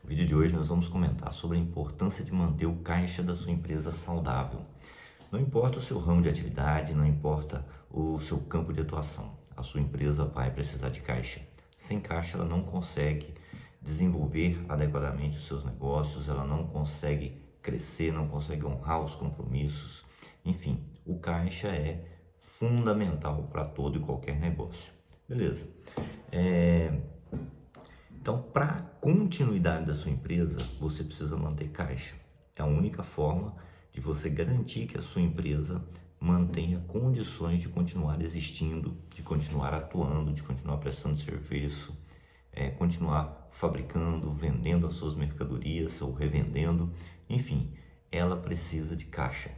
No vídeo de hoje nós vamos comentar sobre a importância de manter o caixa da sua empresa saudável. Não importa o seu ramo de atividade, não importa o seu campo de atuação, a sua empresa vai precisar de caixa. Sem caixa ela não consegue desenvolver adequadamente os seus negócios, ela não consegue crescer, não consegue honrar os compromissos. Enfim, o caixa é fundamental para todo e qualquer negócio. Beleza. Então, para a continuidade da sua empresa, você precisa manter caixa. É a única forma de você garantir que a sua empresa mantenha condições de continuar existindo, de continuar atuando, de continuar prestando serviço, continuar fabricando, vendendo as suas mercadorias ou revendendo. Enfim, ela precisa de caixa.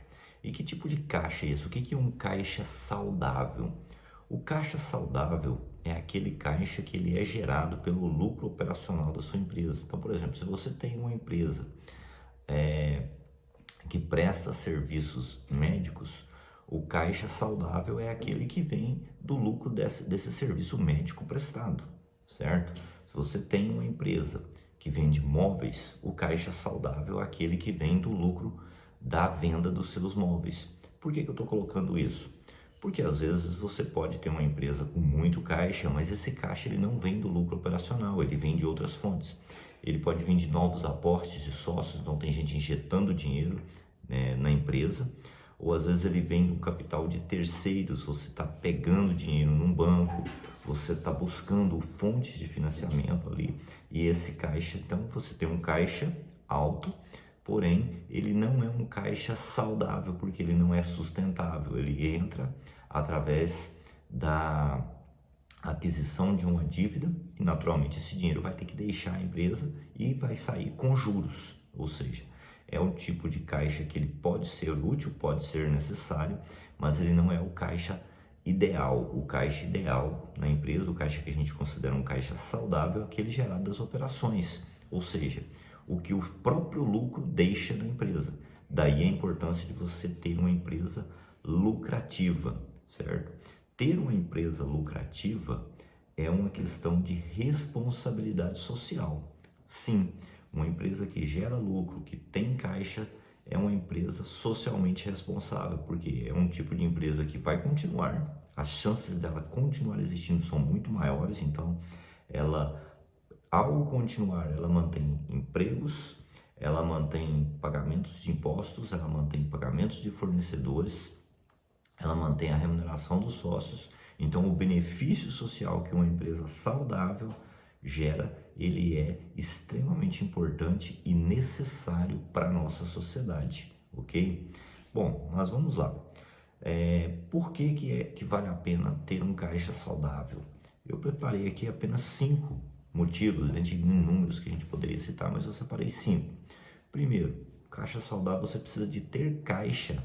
E que tipo de caixa é isso? O que é um caixa saudável? O caixa saudável é aquele caixa que ele é gerado pelo lucro operacional da sua empresa. Então, por exemplo, se você tem uma empresa que presta serviços médicos, o caixa saudável é aquele que vem do lucro desse serviço médico prestado, certo? Se você tem uma empresa que vende móveis, o caixa saudável é aquele que vem do lucro da venda dos seus móveis. Por que eu estou colocando isso? Porque às vezes você pode ter uma empresa com muito caixa, mas esse caixa ele não vem do lucro operacional, ele vem de outras fontes. Ele pode vir de novos aportes de sócios, então tem gente injetando dinheiro, na empresa, ou às vezes ele vem de um capital de terceiros, você está pegando dinheiro num banco, você está buscando fontes de financiamento ali, e esse caixa, então você tem um caixa alto, porém ele não é um caixa saudável, porque ele não é sustentável, ele entra através da aquisição de uma dívida e naturalmente esse dinheiro vai ter que deixar a empresa e vai sair com juros, ou seja, é um tipo de caixa que ele pode ser útil, pode ser necessário, mas ele não é o caixa ideal. O caixa ideal na empresa, o caixa que a gente considera um caixa saudável, é aquele gerado das operações, ou seja, o que o próprio lucro deixa da empresa. Daí a importância de você ter uma empresa lucrativa, certo? Ter uma empresa lucrativa é uma questão de responsabilidade social. Sim, uma empresa que gera lucro, que tem caixa, é uma empresa socialmente responsável, porque é um tipo de empresa que vai continuar, as chances dela continuar existindo são muito maiores, então ela, ao continuar, ela mantém empregos, ela mantém pagamentos de impostos, ela mantém pagamentos de fornecedores, ela mantém a remuneração dos sócios. Então o benefício social que uma empresa saudável gera, ele é extremamente importante e necessário para a nossa sociedade, ok? Bom, mas vamos lá. Por que vale a pena ter um caixa saudável? Eu preparei aqui apenas 5 motivos, entre inúmeros que a gente poderia citar, mas eu separei 5. Primeiro, caixa saudável, você precisa de ter caixa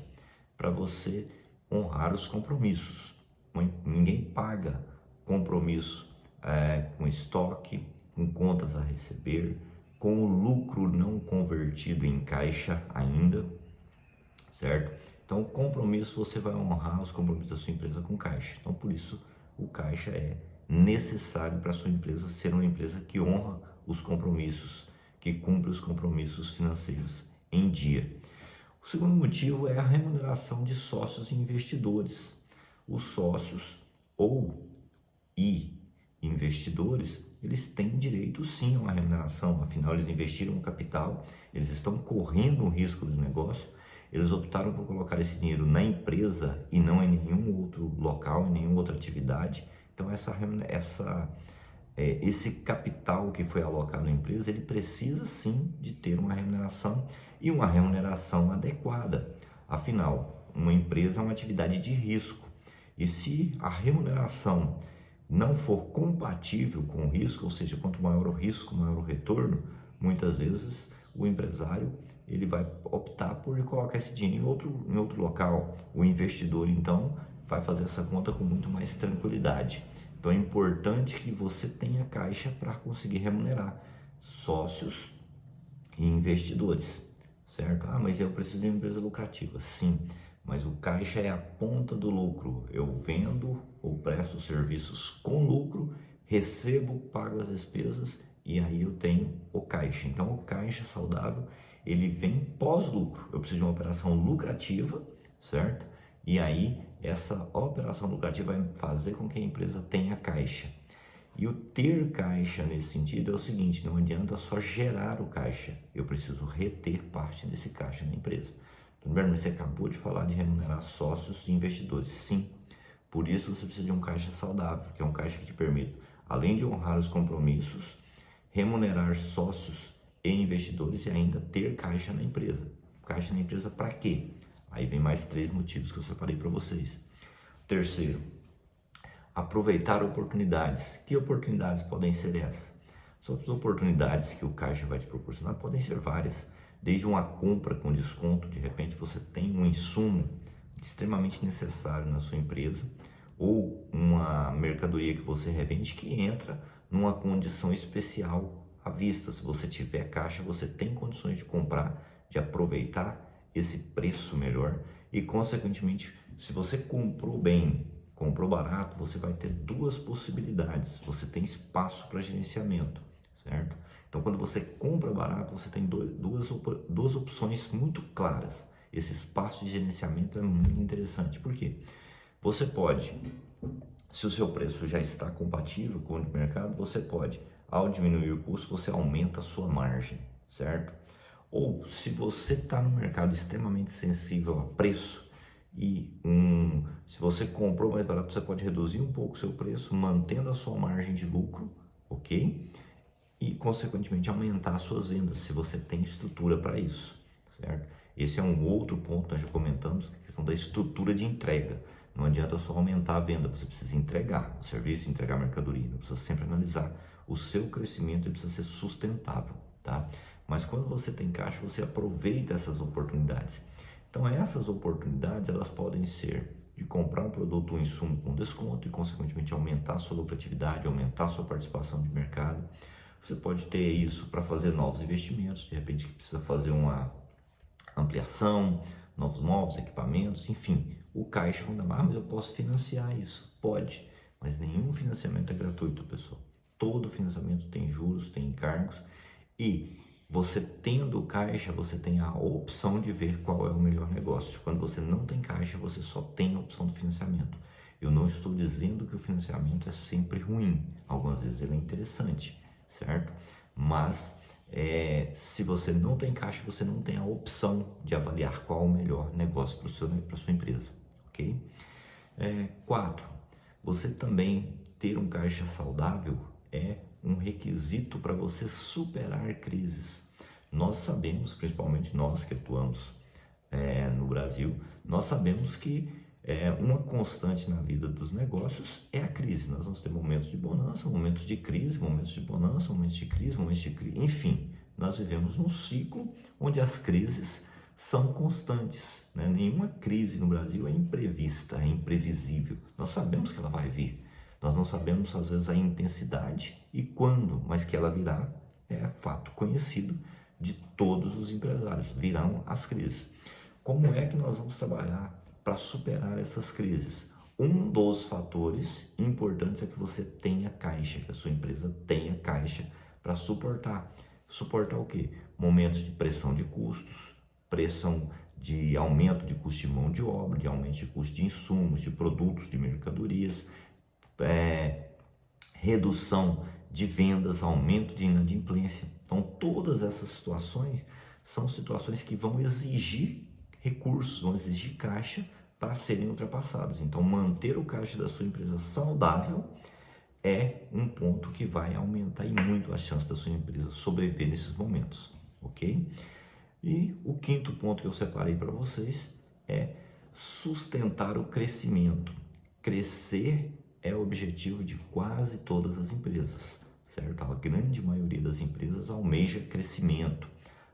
para você honrar os compromissos. Ninguém paga compromisso com estoque, com contas a receber, com o lucro não convertido em caixa ainda, certo? Então, o compromisso, você vai honrar os compromissos da sua empresa com caixa. Então, por isso, o caixa é necessário para a sua empresa ser uma empresa que honra os compromissos, que cumpre os compromissos financeiros em dia. O segundo motivo é a remuneração de sócios e investidores. Os sócios e investidores, eles têm direito sim a uma remuneração, afinal eles investiram um capital, eles estão correndo um risco do negócio, eles optaram por colocar esse dinheiro na empresa e não em nenhum outro local, em nenhuma outra atividade. Então esse capital que foi alocado na empresa, ele precisa sim de ter uma remuneração e uma remuneração adequada. Afinal, uma empresa é uma atividade de risco e se a remuneração não for compatível com o risco, ou seja, quanto maior o risco, maior o retorno, muitas vezes o empresário ele vai optar por colocar esse dinheiro em outro local. O investidor, então, vai fazer essa conta com muito mais tranquilidade. Então é importante que você tenha caixa para conseguir remunerar sócios e investidores, certo? Ah, mas eu preciso de uma empresa lucrativa. Sim, mas o caixa é a ponta do lucro. Eu vendo ou presto serviços com lucro, recebo, pago as despesas e aí eu tenho o caixa. Então, o caixa saudável, ele vem pós-lucro. Eu preciso de uma operação lucrativa, certo? E aí, essa operação lucrativa vai fazer com que a empresa tenha caixa. E o ter caixa nesse sentido é o seguinte, não adianta só gerar o caixa, eu preciso reter parte desse caixa na empresa. Tudo bem, mas você acabou de falar de remunerar sócios e investidores. Sim, por isso você precisa de um caixa saudável, que é um caixa que te permite, além de honrar os compromissos, remunerar sócios e investidores e ainda ter caixa na empresa. Caixa na empresa para quê? Aí vem mais 3 motivos que eu separei para vocês. Terceiro, aproveitar oportunidades. Que oportunidades podem ser essas? Só as oportunidades que o caixa vai te proporcionar podem ser várias, desde uma compra com desconto, de repente você tem um insumo extremamente necessário na sua empresa, ou uma mercadoria que você revende que entra numa condição especial à vista. Se você tiver caixa, você tem condições de comprar, de aproveitar esse preço melhor e, consequentemente, se você comprou bem, comprou barato, você vai ter 2 possibilidades. Você tem espaço para gerenciamento, certo? Então, quando você compra barato, você tem duas opções muito claras. Esse espaço de gerenciamento é muito interessante. Por quê? Você pode, se o seu preço já está compatível com o de mercado, você pode, ao diminuir o custo, você aumenta a sua margem, certo? Ou, se você está no mercado extremamente sensível a preço, e se você comprou mais barato, você pode reduzir um pouco o seu preço, mantendo a sua margem de lucro, ok? E, consequentemente, aumentar as suas vendas, se você tem estrutura para isso, certo? Esse é um outro ponto que nós já comentamos, a questão da estrutura de entrega. Não adianta só aumentar a venda, você precisa entregar o serviço, entregar a mercadoria. Você precisa sempre analisar o seu crescimento, ele precisa ser sustentável, tá? Mas quando você tem caixa, você aproveita essas oportunidades. Então, essas oportunidades, elas podem ser de comprar um produto ou um insumo com desconto e, consequentemente, aumentar a sua lucratividade, aumentar a sua participação de mercado. Você pode ter isso para fazer novos investimentos, de repente que precisa fazer uma ampliação, novos móveis, equipamentos, enfim. O caixa não dá mais, mas eu posso financiar isso. Pode, mas nenhum financiamento é gratuito, pessoal. Todo financiamento tem juros, tem encargos e você tendo caixa, você tem a opção de ver qual é o melhor negócio. Quando você não tem caixa, você só tem a opção do financiamento. Eu não estou dizendo que o financiamento é sempre ruim. Algumas vezes ele é interessante, certo? Mas se você não tem caixa, você não tem a opção de avaliar qual o melhor negócio para a sua empresa, ok? 4. Você também ter um caixa saudável é um requisito para você superar crises. Nós sabemos, principalmente nós que atuamos no Brasil, nós sabemos que uma constante na vida dos negócios é a crise. Nós vamos ter momentos de bonança, momentos de crise, momentos de bonança, momentos de crise, momentos de crise, enfim, nós vivemos num ciclo onde as crises são constantes, né? Nenhuma crise no Brasil é imprevista, é imprevisível. Nós sabemos que ela vai vir, nós não sabemos às vezes a intensidade e quando, mas que ela virá é fato conhecido de todos os empresários, virão as crises. Como é que nós vamos trabalhar para superar essas crises? Um dos fatores importantes é que você tenha caixa, que a sua empresa tenha caixa para suportar. Suportar o quê? Momentos de pressão de custos, pressão de aumento de custo de mão de obra, de aumento de custo de insumos, de produtos, de mercadorias, redução de vendas, aumento de inadimplência. Então, todas essas situações são situações que vão exigir recursos, vão exigir caixa para serem ultrapassadas. Então, manter o caixa da sua empresa saudável é um ponto que vai aumentar e muito a chance da sua empresa sobreviver nesses momentos, ok? E o 5º ponto que eu separei para vocês é sustentar o crescimento. Crescer é o objetivo de quase todas as empresas, certo? A grande maioria das empresas almeja crescimento,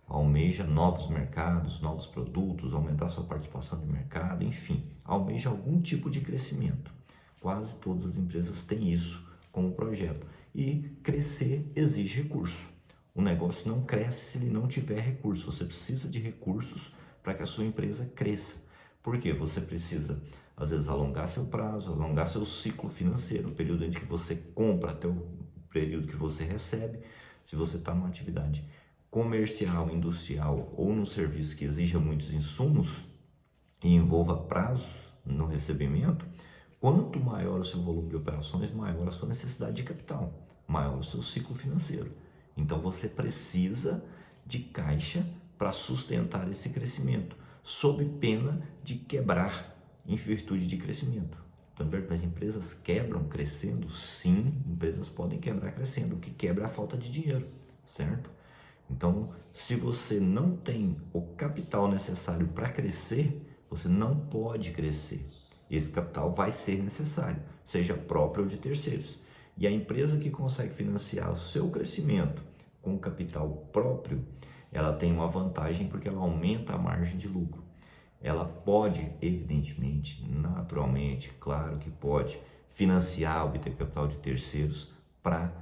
almeja novos mercados, novos produtos, aumentar sua participação de mercado, enfim, almeja algum tipo de crescimento. Quase todas as empresas têm isso como projeto. E crescer exige recurso. O negócio não cresce se ele não tiver recurso. Você precisa de recursos para que a sua empresa cresça. Por quê? Você precisa, às vezes, alongar seu prazo, alongar seu ciclo financeiro, o período em que você compra até o período que você recebe. Se você está numa atividade comercial, industrial ou num serviço que exija muitos insumos e envolva prazos no recebimento, quanto maior o seu volume de operações, maior a sua necessidade de capital, maior o seu ciclo financeiro. Então você precisa de caixa para sustentar esse crescimento, sob pena de quebrar em virtude de crescimento. Então, as empresas quebram crescendo? Sim, empresas podem quebrar crescendo. O que quebra é a falta de dinheiro, certo? Então, se você não tem o capital necessário para crescer, você não pode crescer. Esse capital vai ser necessário, seja próprio ou de terceiros. E a empresa que consegue financiar o seu crescimento com capital próprio, ela tem uma vantagem porque ela aumenta a margem de lucro. Ela pode, evidentemente, naturalmente, claro que pode, financiar, obter capital de terceiros para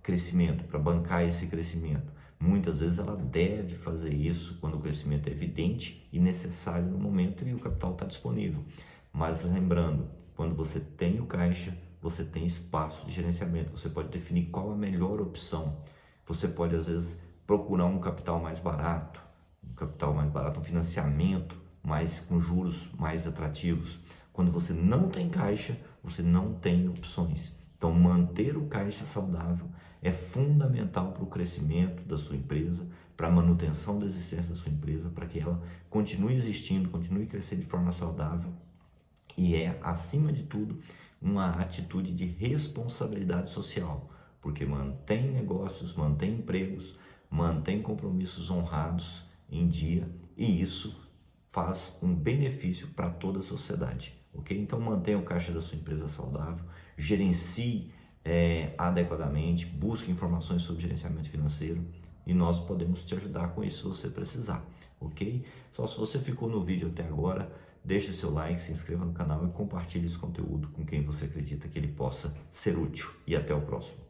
crescimento, para bancar esse crescimento. Muitas vezes ela deve fazer isso quando o crescimento é evidente e necessário no momento e o capital está disponível. Mas lembrando, quando você tem o caixa, você tem espaço de gerenciamento, você pode definir qual a melhor opção. Você pode, às vezes, procurar um capital mais barato, um financiamento com juros mais atrativos. Quando você não tem caixa, você não tem opções. Então, manter o caixa saudável é fundamental para o crescimento da sua empresa, para a manutenção da existência da sua empresa, para que ela continue existindo, continue crescendo de forma saudável. E é, acima de tudo, uma atitude de responsabilidade social, porque mantém negócios, mantém empregos, mantém compromissos honrados em dia, e isso faz um benefício para toda a sociedade, ok? Então mantenha o caixa da sua empresa saudável, gerencie adequadamente, busque informações sobre gerenciamento financeiro e nós podemos te ajudar com isso se você precisar, ok? Só se você ficou no vídeo até agora, deixe seu like, se inscreva no canal e compartilhe esse conteúdo com quem você acredita que ele possa ser útil. E até o próximo.